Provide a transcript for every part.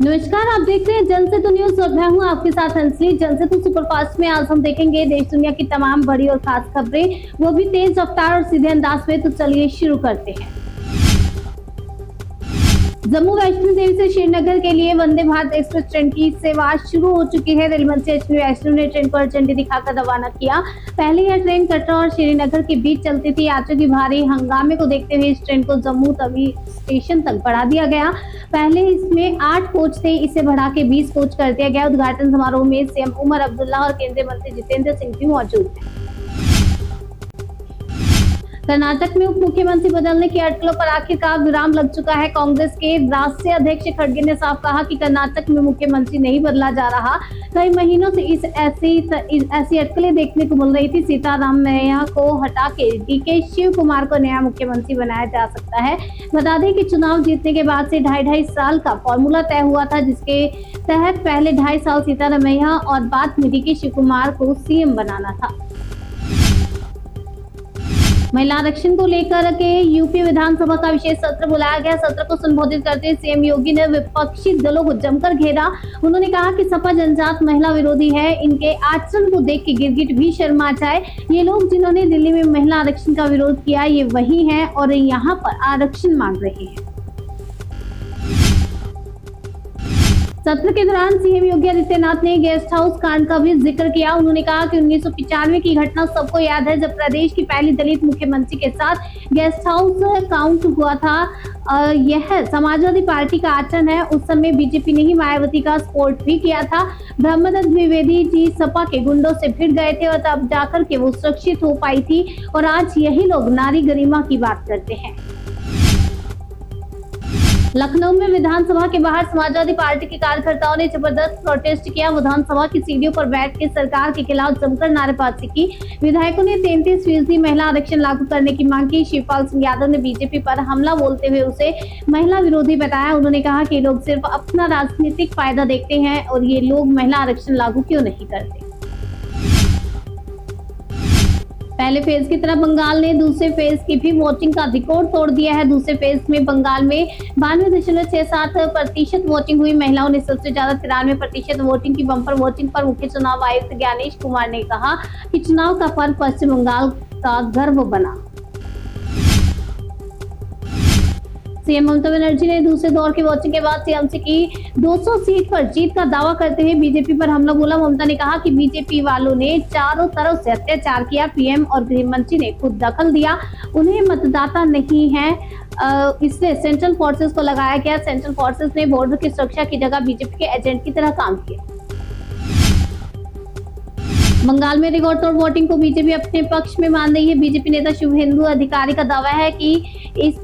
नमस्कार, आप देख रहे हैं जनसेतु न्यूज और मैं हूं आपके साथ हंसली। जनसेतु सुपरफास्ट में आज हम देखेंगे देश दुनिया की तमाम बड़ी और खास खबरें, वो भी तेज रफ्तार और सीधे अंदाज में। तो चलिए शुरू करते हैं। जम्मू वैष्णो देवी से श्रीनगर के लिए वंदे भारत एक्सप्रेस ट्रेन की सेवा शुरू हो चुकी है। रेल मंत्री अश्विनी वैष्णव ने ट्रेन को हरी झंडी दिखाकर रवाना किया। पहले यह ट्रेन कटरा और श्रीनगर के बीच चलती थी। यात्रियों की भारी हंगामे को देखते हुए इस ट्रेन को जम्मू तवी स्टेशन तक बढ़ा दिया गया। पहले इसमें 8 कोच थे, इसे बढ़ा के 20 कोच कर दिया गया। उद्घाटन समारोह में सीएम उमर अब्दुल्ला और केंद्रीय मंत्री जितेंद्र सिंह भी मौजूद हैं। कर्नाटक में उप मुख्यमंत्री बदलने की अटकलों पर आखिरकार विराम लग चुका है। कांग्रेस के राष्ट्रीय अध्यक्ष खड़गे ने साफ कहा कि कर्नाटक में मुख्यमंत्री नहीं बदला जा रहा। कई महीनों से ऐसी अटकलें देखने को मिल रही थी। सीतारामैया को हटा के डीके शिव कुमार को नया मुख्यमंत्री बनाया जा सकता है। बता दें कि चुनाव जीतने के बाद से 2.5 साल का फॉर्मूला तय हुआ था, जिसके तहत पहले 2.5 साल सीतारामैया और बाद में डीके शिव कुमार को सीएम बनाना था। महिला आरक्षण को लेकर के यूपी विधानसभा का विशेष सत्र बुलाया गया। सत्र को संबोधित करते हुए सीएम योगी ने विपक्षी दलों को जमकर घेरा। उन्होंने कहा कि सपा जनजात महिला विरोधी है, इनके आचरण को देख के गिरगिट भी शर्मा जाए। ये लोग जिन्होंने दिल्ली में महिला आरक्षण का विरोध किया, ये वही हैं और यहाँ पर आरक्षण मांग रहे हैं। सत्र के दौरान सीएम योगी आदित्यनाथ ने गेस्ट हाउस कांड का भी जिक्र किया। उन्होंने कहा कि 1995 की घटना सबको याद है, जब प्रदेश की पहली दलित मुख्यमंत्री के साथ गेस्ट हाउस काउंट हुआ था। यह समाजवादी पार्टी का आचरण है। उस समय बीजेपी ने ही मायावती का सपोर्ट भी किया था। ब्रह्मदत्त द्विवेदी जी सपा के गुंडों से भिड़ गए थे और तब जाकर के वो सुरक्षित हो पाई थी। और आज यही लोग नारी गरिमा की बात करते हैं। लखनऊ में विधानसभा के बाहर समाजवादी पार्टी के कार्यकर्ताओं ने जबरदस्त प्रोटेस्ट किया। विधानसभा की सीढ़ियों पर बैठ के सरकार के खिलाफ जमकर नारेबाजी की। विधायकों ने 33% महिला आरक्षण लागू करने की मांग की। शिवपाल सिंह यादव ने बीजेपी पर हमला बोलते हुए उसे महिला विरोधी बताया। उन्होंने कहा कि लोग सिर्फ अपना राजनीतिक फायदा देखते हैं और ये लोग महिला आरक्षण लागू क्यों नहीं करते। पहले फेज की तरह बंगाल ने दूसरे फेज की भी वोटिंग का रिकॉर्ड तोड़ दिया है। दूसरे फेज में बंगाल में 92.67% वोटिंग हुई। महिलाओं ने सबसे ज्यादा 93% वोटिंग की। बम्पर वोटिंग पर मुख्य चुनाव आयुक्त ज्ञानेश कुमार ने कहा कि चुनाव का पर्व पश्चिम बंगाल का गर्व बना। सीएम ममता बनर्जी ने दूसरे दौर की वोटिंग के बाद टीएमसी की 200 सीट पर जीत का दावा करते हुए बीजेपी पर हमला बोला। ममता ने कहा कि बीजेपी वालों ने चारों तरफ से अत्याचार किया। पीएम और गृह मंत्री ने खुद दखल दिया। उन्हें मतदाता नहीं है, इसलिए सेंट्रल फोर्सेस को लगाया गया। सेंट्रल फोर्सेस ने बॉर्डर की सुरक्षा की जगह बीजेपी के एजेंट की तरह काम किया। बंगाल में रिकॉर्ड तोड़ वोटिंग को बीजेपी अपने पक्ष में मान रही है। बीजेपी नेता शुभेंदु अधिकारी का दावा है कि इस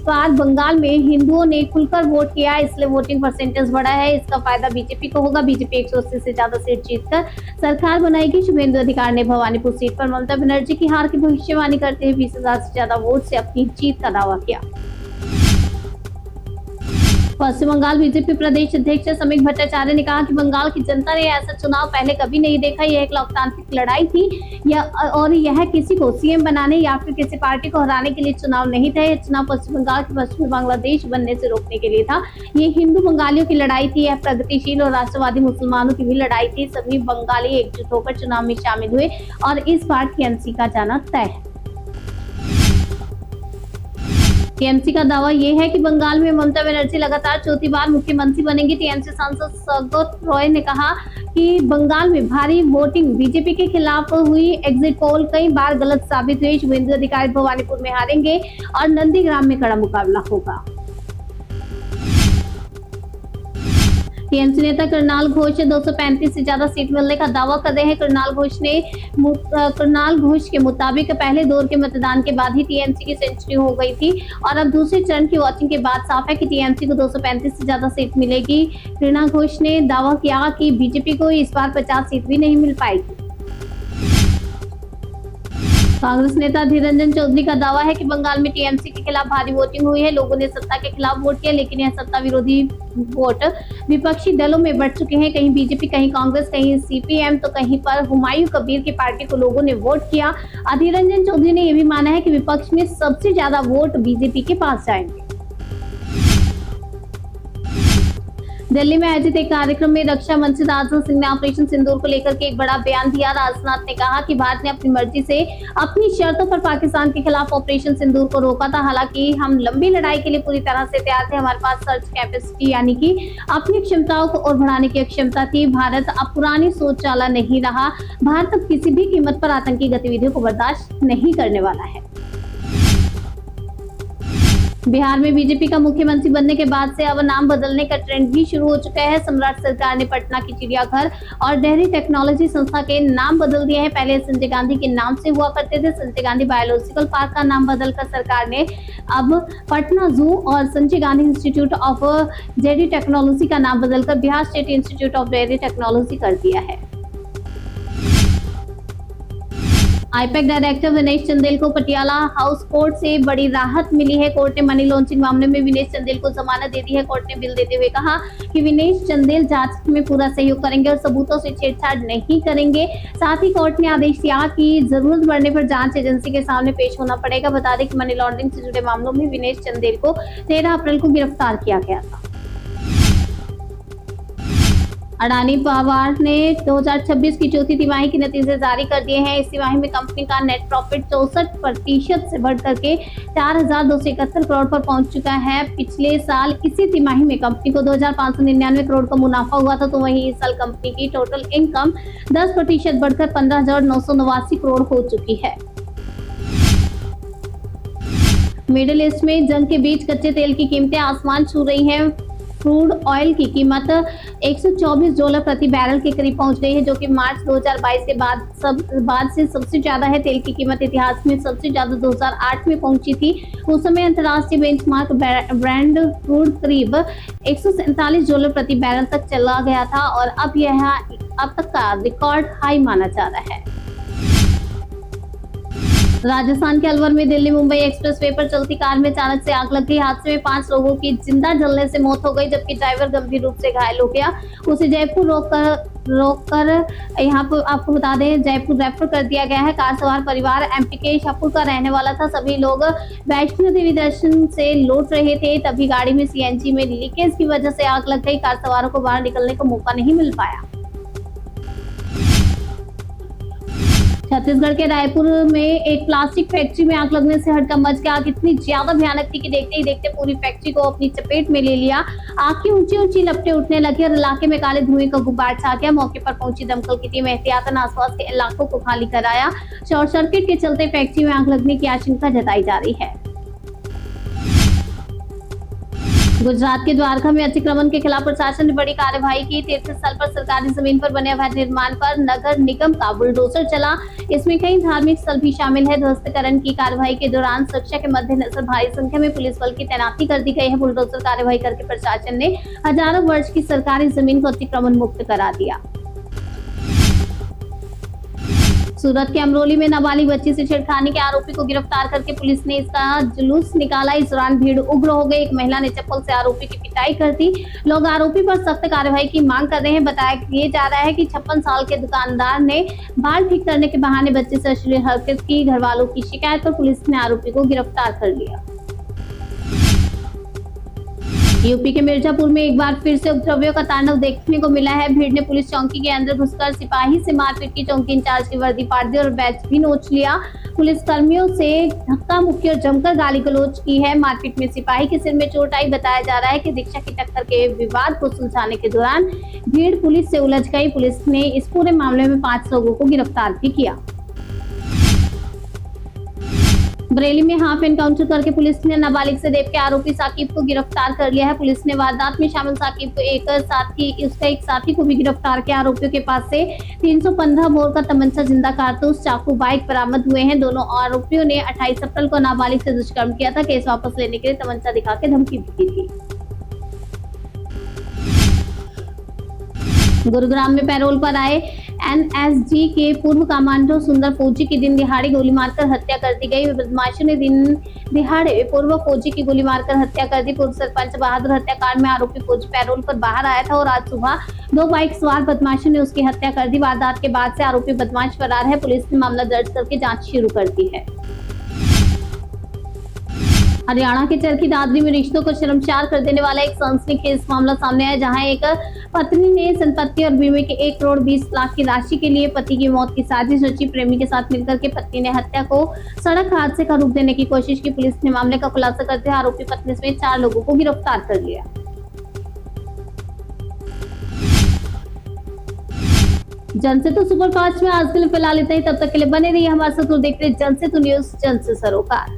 बार बंगाल में हिंदुओं ने खुलकर वोट किया, इसलिए वोटिंग परसेंटेज बढ़ा है। इसका फायदा बीजेपी को होगा। बीजेपी 180 से ज्यादा सीट जीतकर सरकार बनाएगी। शुभेंदु अधिकारी ने भवानीपुर सीट पर ममता बनर्जी की हार की भविष्यवाणी करते हुए 20,000 से ज्यादा वोट से अपनी जीत का दावा किया। पश्चिम बंगाल बीजेपी प्रदेश अध्यक्ष समीक भट्टाचार्य ने कहा कि बंगाल की जनता ने ऐसा चुनाव पहले कभी नहीं देखा। यह एक लोकतांत्रिक लड़ाई थी और यह किसी को सीएम बनाने या फिर किसी पार्टी को हराने के लिए चुनाव नहीं था। यह चुनाव पश्चिम बंगाल के पश्चिमी बांग्लादेश बनने से रोकने के लिए था। ये हिंदू बंगालियों की लड़ाई थी। यह प्रगतिशील और राष्ट्रवादी मुसलमानों की भी लड़ाई थी। सभी बंगाली एकजुट होकर चुनाव में शामिल हुए और इस बार टीएमसी का जाना तय है। टीएमसी का दावा यह है कि बंगाल में ममता बनर्जी लगातार चौथी बार मुख्यमंत्री बनेंगी। टीएमसी सांसद सौगत रॉय ने कहा कि बंगाल में भारी वोटिंग बीजेपी के खिलाफ हुई। एग्जिट पोल कई बार गलत साबित हुई। शुभेंदु अधिकारी भवानीपुर में हारेंगे और नंदीग्राम में कड़ा मुकाबला होगा। टीएमसी नेता करनाल घोष 235 से ज्यादा सीट मिलने का दावा कर रहे हैं। करनाल घोष के मुताबिक पहले दौर के मतदान के बाद ही टीएमसी की सेंचुरी हो गई थी और अब दूसरे चरण की वोटिंग के बाद साफ है कि टीएमसी को 235 से ज्यादा सीट मिलेगी। करनाल घोष ने दावा किया कि बीजेपी को इस बार 50 सीट भी नहीं मिल पाएगी। कांग्रेस नेता अधीर रंजन चौधरी का दावा है कि बंगाल में टीएमसी के खिलाफ भारी वोटिंग हुई है। लोगों ने सत्ता के खिलाफ वोट किया, लेकिन यह सत्ता विरोधी वोट विपक्षी दलों में बढ़ चुके हैं। कहीं बीजेपी, कहीं कांग्रेस, कहीं सीपीएम तो कहीं पर हुमायूं कबीर की पार्टी को लोगों ने वोट किया। अधीर रंजन चौधरी ने यह भी माना है कि विपक्ष में सबसे ज्यादा वोट बीजेपी के पास जाएंगे। दिल्ली में आयोजित एक कार्यक्रम में रक्षा मंत्री राजनाथ सिंह ने ऑपरेशन सिंदूर को लेकर के एक बड़ा बयान दिया। राजनाथ ने कहा कि भारत ने अपनी मर्जी से अपनी शर्तों पर पाकिस्तान के खिलाफ ऑपरेशन सिंदूर को रोका था। हालांकि हम लंबी लड़ाई के लिए पूरी तरह से तैयार थे। हमारे पास सर्च कैपेसिटी यानी कि अपनी क्षमताओं को और बढ़ाने की क्षमता थी। भारत अब पुरानी सोच वाला नहीं रहा। भारत अब किसी भी कीमत पर आतंकी गतिविधियों को बर्दाश्त नहीं करने वाला है। बिहार में बीजेपी का मुख्यमंत्री बनने के बाद से अब नाम बदलने का ट्रेंड भी शुरू हो चुका है। सम्राट सरकार ने पटना की चिड़ियाघर और डेयरी टेक्नोलॉजी संस्था के नाम बदल दिए हैं। पहले संजय गांधी के नाम से हुआ करते थे। संजय गांधी बायोलॉजिकल पार्क का नाम बदलकर सरकार ने अब पटना जू और Sanjay Gandhi institute of dairy technology का नाम बदलकर Bihar state institute of dairy technology कर दिया है। आईपैक डायरेक्टर विनेश चंदेल को पटियाला हाउस कोर्ट से बड़ी राहत मिली है। कोर्ट ने मनी लॉन्ड्रिंग मामले में विनेश चंदेल को जमानत दे दी है। कोर्ट ने बिल देते हुए कहा कि विनेश चंदेल जांच में पूरा सहयोग करेंगे और सबूतों से छेड़छाड़ नहीं करेंगे। साथ ही कोर्ट ने आदेश दिया कि जरूरत पड़ने पर जांच एजेंसी के सामने पेश होना पड़ेगा। बता दें कि मनी लॉन्ड्रिंग से जुड़े मामलों में विनेश चंदेल को 13 अप्रैल को गिरफ्तार किया गया था। अडानी पावर ने 2026 की चौथी तिमाही के नतीजे जारी कर दिए हैं। इस तिमाही में कंपनी का नेट प्रॉफिट 64% से बढ़कर के 4,271 करोड़ पर पहुंच चुका है। पिछले साल इसी तिमाही में कंपनी को 2,599 करोड़ का मुनाफा हुआ था, तो वहीं इस साल कंपनी की टोटल इनकम 10% बढ़कर 15,989 करोड़ हो चुकी है। मिडिल ईस्ट में जंग के बीच कच्चे तेल की कीमतें आसमान छू रही हैं। क्रूड ऑयल की कीमत $124 प्रति बैरल के करीब पहुंच गई है, जो कि मार्च 2022 के बाद से सबसे ज्यादा है। तेल की कीमत इतिहास में सबसे ज्यादा 2008 में पहुंची थी। उस समय अंतर्राष्ट्रीय बेंचमार्क ब्रांड क्रूड करीब $147 प्रति बैरल तक चला गया था और अब तक का रिकॉर्ड हाई माना जा रहा है। राजस्थान के अलवर में दिल्ली मुंबई एक्सप्रेसवे पर चलती कार में अचानक से आग लग गई। हादसे में 5 लोगों की जिंदा जलने से मौत हो गई, जबकि ड्राइवर गंभीर रूप से घायल हो गया। उसे जयपुर रोककर यहाँ पर आपको बता दें जयपुर रेफर कर दिया गया है। कार सवार परिवार एमपी के शाहपुर का रहने वाला था। सभी लोग वैष्णो देवी दर्शन से लौट रहे थे, तभी गाड़ी में सीएनजी में लीकेज की वजह से आग लग गई। कार सवारों को बाहर निकलने का मौका नहीं मिल पाया। छत्तीसगढ़ के रायपुर में एक प्लास्टिक फैक्ट्री में आग लगने से हड़कंप मच गया। आग इतनी ज्यादा भयानक थी कि देखते ही देखते पूरी फैक्ट्री को अपनी चपेट में ले लिया। आग की ऊंची ऊंची लपटें उठने लगी और इलाके में काले धुएं का गुब्बार छा गया। मौके पर पहुंची दमकल की टीम एहतियातन आसपास के इलाकों को खाली कराया। शॉर्ट सर्किट के चलते फैक्ट्री में आग लगने की आशंका जताई जा रही है। गुजरात के द्वारका में अतिक्रमण के खिलाफ प्रशासन ने बड़ी कार्रवाई की। तीर्थस्थल पर सरकारी जमीन पर बने अवैध निर्माण पर नगर निगम का बुलडोजर चला। इसमें कई धार्मिक स्थल भी शामिल है। ध्वस्तकरण की कार्रवाई के दौरान सुरक्षा के मद्देनजर भारी संख्या में पुलिस बल की तैनाती कर दी गई है। बुलडोजर कार्रवाई करके प्रशासन ने हजारों वर्ष की सरकारी जमीन को अतिक्रमण मुक्त करा दिया। सूरत के अमरोली में नाबालिग बच्ची से छेड़खानी के आरोपी को गिरफ्तार करके पुलिस ने इसका जुलूस निकाला। इस दौरान भीड़ उग्र हो गई। एक महिला ने चप्पल से आरोपी की पिटाई कर दी। लोग आरोपी पर सख्त कार्रवाई की मांग कर रहे हैं। बताया जा रहा है कि 56 साल के दुकानदार ने बाल ठीक करने के बहाने बच्चे से अश्लील हरकत की। घर वालों की शिकायत पर पुलिस ने आरोपी को गिरफ्तार कर लिया। यूपी के मिर्जापुर में एक बार फिर से उपद्रवियों का तांडव देखने को मिला है। भीड़ ने पुलिस चौकी के अंदर घुसकर सिपाही से मारपीट की। चौकी इंचार्ज की वर्दी फाड़ दी और बैच भी नोच लिया। पुलिस कर्मियों से धक्का मुक्की और जमकर गाली गलौज की है। मारपीट में सिपाही के सिर में चोट आई। बताया जा रहा है कि रिक्शा की टक्कर के विवाद को सुलझाने के दौरान भीड़ पुलिस से उलझ गई। पुलिस ने इस पूरे मामले में 5 लोगों को गिरफ्तार भी किया। बरेली में हाफ एनकाउंटर करके पुलिस ने नाबालिग से रेप के आरोपी साकिब को गिरफ्तार कर लिया है। पुलिस ने वारदात में शामिल साकिब को उसका एक साथी को भी गिरफ्तार किया। आरोपियों के पास से 315 बोर का तमंचा, जिंदा कारतूस, चाकू, बाइक बरामद हुए हैं। दोनों आरोपियों ने 28 अप्रैल को नाबालिग से दुष्कर्म किया था। केस वापस लेने के लिए तमंचा दिखा के धमकी भी दी थी। गुरुग्राम में पैरोल पर आए एनएसजी के पूर्व कमांडो सुंदर फौजी की दिन दिहाड़े गोली मारकर हत्या कर दी गई। बदमाशों ने दिन दिहाड़े पूर्व फौजी की गोली मारकर हत्या कर दी। पूर्व सरपंच बहादुर हत्याकांड में आरोपी फौजी पैरोल पर बाहर आया था और आज सुबह 2 बाइक सवार बदमाशों ने उसकी हत्या कर दी। वारदात के बाद से आरोपी बदमाश फरार है। पुलिस ने मामला दर्ज करके जांच शुरू कर दी है। हरियाणा के चरखी दादरी में रिश्तों को शर्मसार कर देने वाला एक सनसनीखेज मामला सामने आया, जहां एक पत्नी ने संपत्ति और बीमे के 1 करोड़ 20 लाख की राशि के लिए पति की मौत की साजिश रची। प्रेमी के साथ मिलकर के पत्नी ने हत्या को सड़क हादसे का रूप देने की कोशिश की। पुलिस ने मामले का खुलासा करते हुए आरोपी पत्नी समेत 4 लोगों को गिरफ्तार कर लिया। जनसेतु सुपरफास्ट में आज के लिए फिलहाल इतना ही। तब तक के लिए बने रहिए हमारे साथ और देखते रहिए जनसेतु न्यूज़, जन से सरोकार।